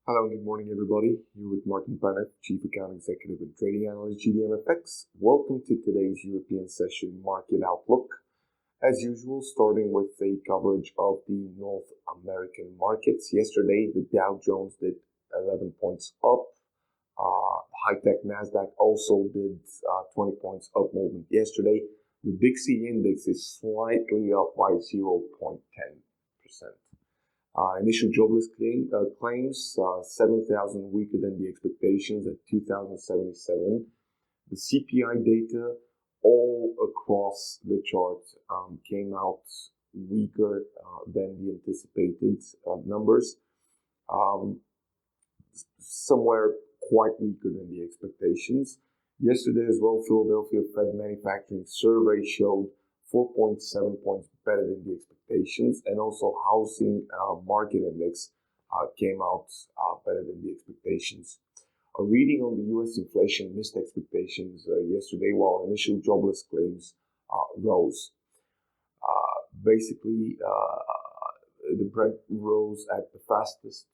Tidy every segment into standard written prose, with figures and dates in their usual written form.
Hello and good morning, everybody. You're with Martin Bennett, Chief Account Executive and Trading Analyst, GDMFX. Welcome to today's European Session Market Outlook. As usual, starting with a coverage of the North American markets. Yesterday, the Dow Jones did 11 points up. High-tech NASDAQ also did 20 points up movement yesterday. The Dixie Index is slightly up by 0.10%. Initial jobless claims, 7,000 weaker than the expectations at 2,077. The CPI data all across the chart came out weaker than the anticipated numbers. Somewhere quite weaker than the expectations. Yesterday as well, Philadelphia Fed manufacturing survey showed 4.7 points better than the expectations, and also housing market index came out better than the expectations. A reading on the U.S. inflation missed expectations yesterday, while initial jobless claims rose. Basically, the Brent rose at the fastest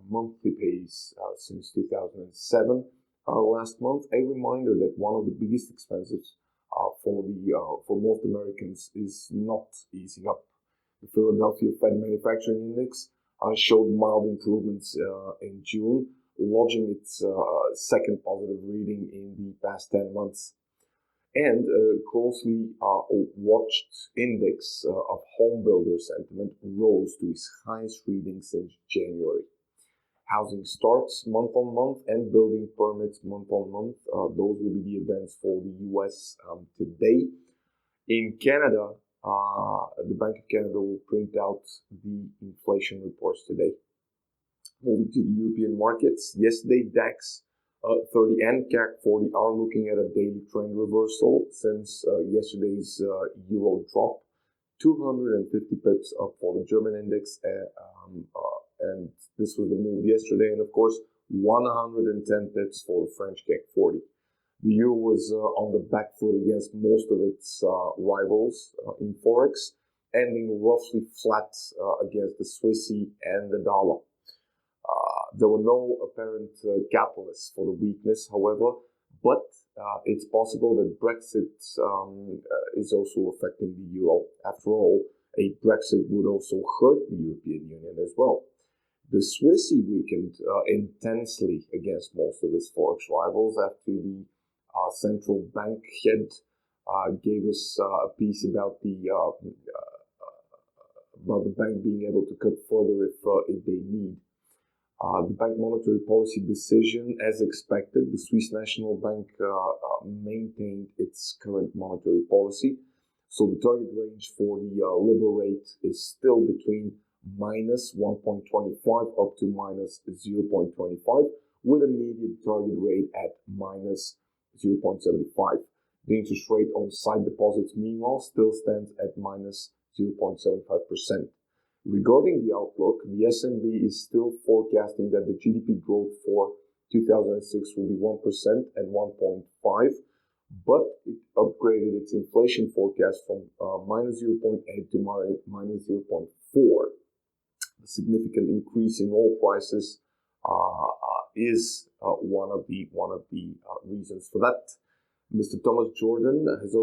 monthly pace since 2007 last month. A reminder that one of the biggest expenses for most Americans is not easing up. The Philadelphia Fed Manufacturing Index showed mild improvements in June, lodging its second positive reading in the past 10 months. And a closely watched index of home builder sentiment rose to its highest reading since January. Housing starts month on month and building permits month on month. Those will be the events for the US today. In Canada, the Bank of Canada will print out the inflation reports today. Moving to the European markets, yesterday DAX 30 and CAC 40 are looking at a daily trend reversal since yesterday's euro drop. 250 pips up for the German index, and this was the move yesterday, and of course 110 pips for the French CAC 40. The euro was on the back foot against most of its rivals in Forex, ending roughly flat against the Swissy and the dollar. There were no apparent catalysts for the weakness, however, but it's possible that Brexit is also affecting the euro. After all, a Brexit would also hurt the European Union as well. The Swissy weakened intensely against most of its Forex rivals after the central bank head gave us a piece about the bank being able to cut further if they need. The bank monetary policy decision, as expected, the Swiss National Bank maintained its current monetary policy. So the target range for the Libor rate is still between minus 1.25 up to minus 0.25, with a median target rate at minus 0.75. The interest rate on sight deposits, meanwhile, still stands at minus 0.75%. Regarding the outlook, the SNB is still forecasting that the GDP growth for 2006 will be 1% and 1.5%, but it upgraded its inflation forecast from minus 0.8 to minus 0.4. The significant increase in oil prices is one of the reasons for that. Mr. Thomas Jordan was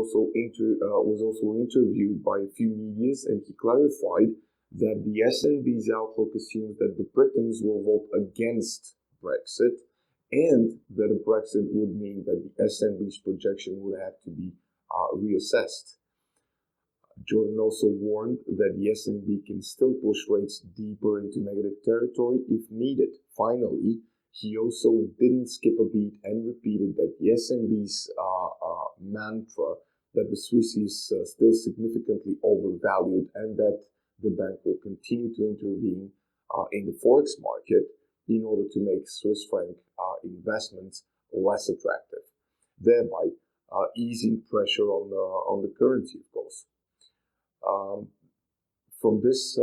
also interviewed by a few medias, and he clarified that the SNB's outlook assumes that the Britons will vote against Brexit, and that a Brexit would mean that the SNB's projection would have to be reassessed. Jordan also warned that the SNB can still push rates deeper into negative territory if needed. Finally, he also didn't skip a beat and repeated that the SNB's mantra that the Swissy is still significantly overvalued, and that the bank will continue to intervene in the Forex market in order to make Swiss franc investments less attractive, thereby easing pressure on the currency, of course. From this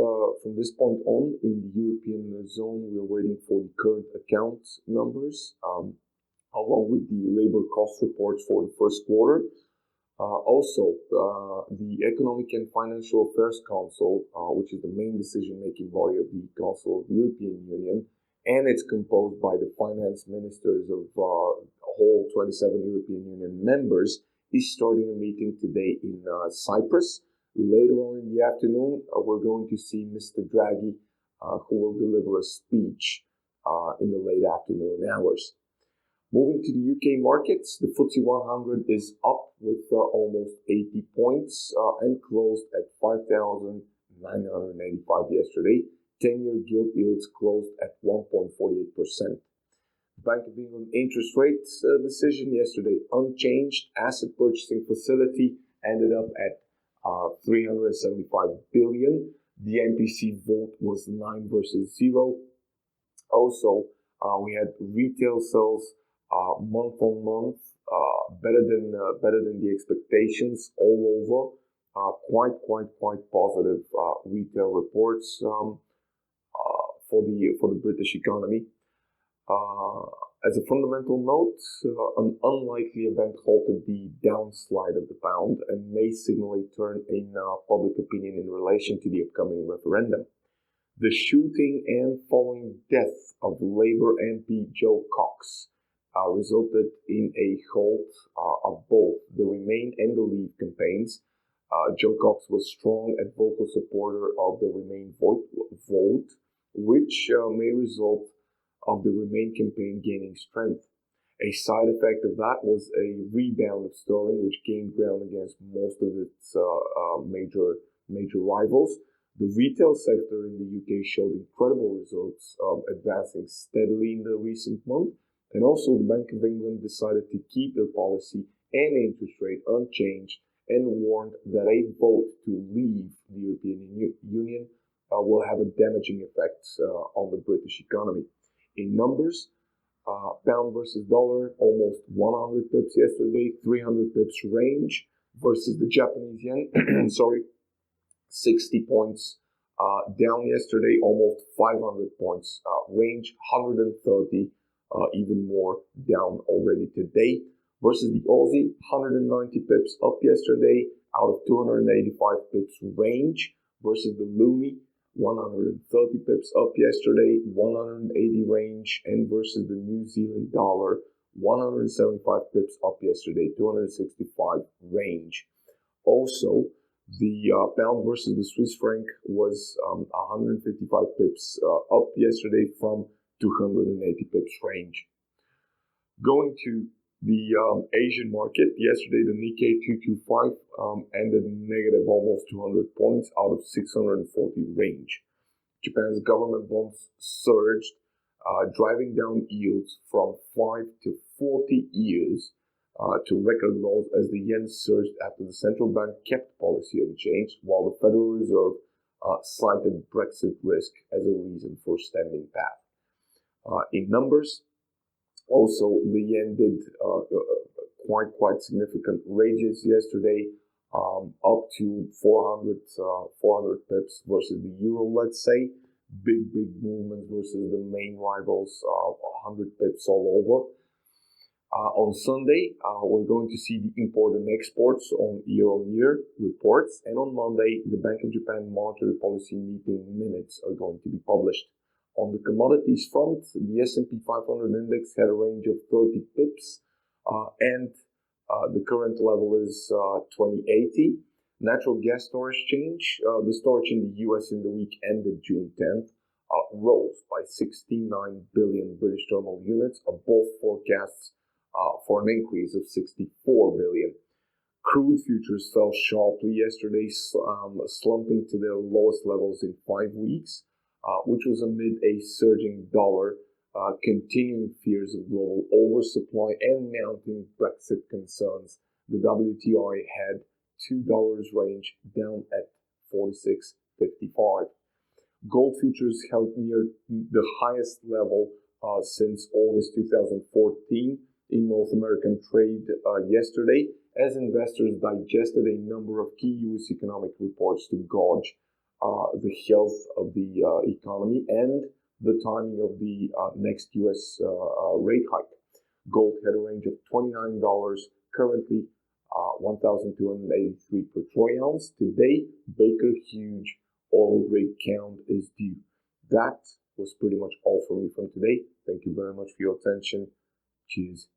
point on, in the European zone, we're waiting for the current account numbers, along with the labor cost reports for the first quarter. Also, the Economic and Financial Affairs Council, which is the main decision-making body of the Council of the European Union, and it's composed by the finance ministers of whole 27 European Union members, is starting a meeting today in Cyprus. Later on in the afternoon, we're going to see Mr. Draghi, who will deliver a speech in the late afternoon hours. Moving to the UK markets, the FTSE 100 is up with almost 80 points and closed at 5,985 yesterday. 10-year gilt yields closed at 1.48%. Bank of England interest rates decision yesterday unchanged. Asset purchasing facility ended up at 375 billion. The MPC vote was 9 versus 0. Also, we had retail sales month on month better than the expectations all over. Quite positive retail reports for the British economy. As a fundamental note, an unlikely event halted the downslide of the pound and may signal a turn in public opinion in relation to the upcoming referendum. The shooting and following death of Labour MP Joe Cox resulted in a halt of both the Remain and the Leave campaigns. Joe Cox was strong and vocal supporter of the Remain vote, which may result of the Remain campaign gaining strength. A side effect of that was a rebound of sterling, which gained ground against most of its major rivals. The retail sector in the UK showed incredible results, advancing steadily in the recent month, and also the Bank of England decided to keep their policy and interest rate unchanged and warned that a vote to leave the European Union will have a damaging effect on the British economy. In numbers, pound versus dollar, almost 100 pips yesterday, 300 pips range versus the Japanese yen, 60 points down yesterday, almost 500 points range, 130 even more down already today. Versus the Aussie, 190 pips up yesterday out of 285 pips range. Versus the Lumi, 130 pips up yesterday, 180 range. And versus the New Zealand dollar, 175 pips up yesterday, 265 range. Also, the pound versus the Swiss franc was 155 pips up yesterday from 280 pips range. Going to the Asian market, yesterday the Nikkei 225 ended negative almost 200 points out of 640 range. Japan's government bonds surged, driving down yields from 5 to 40 years to record lows as the yen surged after the central bank kept policy unchanged, while the Federal Reserve cited Brexit risk as a reason for stemming path. In numbers, also the yen did quite significant rages yesterday, up to 400 pips versus the euro. Let's say big movement versus the main rivals, 100 pips all over. On Sunday, we're going to see the import and exports on year-on-year reports, and on Monday, the Bank of Japan monetary policy meeting minutes are going to be published. On the commodities front, the S&P 500 index had a range of 30 pips, and the current level is 2080. Natural gas storage change, the storage in the US in the week ended June 10th, rose by 69 billion British thermal units, above forecasts for an increase of 64 billion. Crude futures fell sharply yesterday, slumping to their lowest levels in 5 weeks, which was amid a surging dollar, continuing fears of global oversupply, and mounting Brexit concerns. The WTI had $2 range, down at 46.55. Gold futures held near the highest level since August 2014 in North American trade yesterday, as investors digested a number of key U.S. economic reports to gauge the health of the economy and the timing of the next U.S. rate hike. Gold had a range of $29, currently 1,283 per troy ounce. Today, Baker Hughes oil rig count is due. That was pretty much all for me from today. Thank you very much for your attention. Cheers.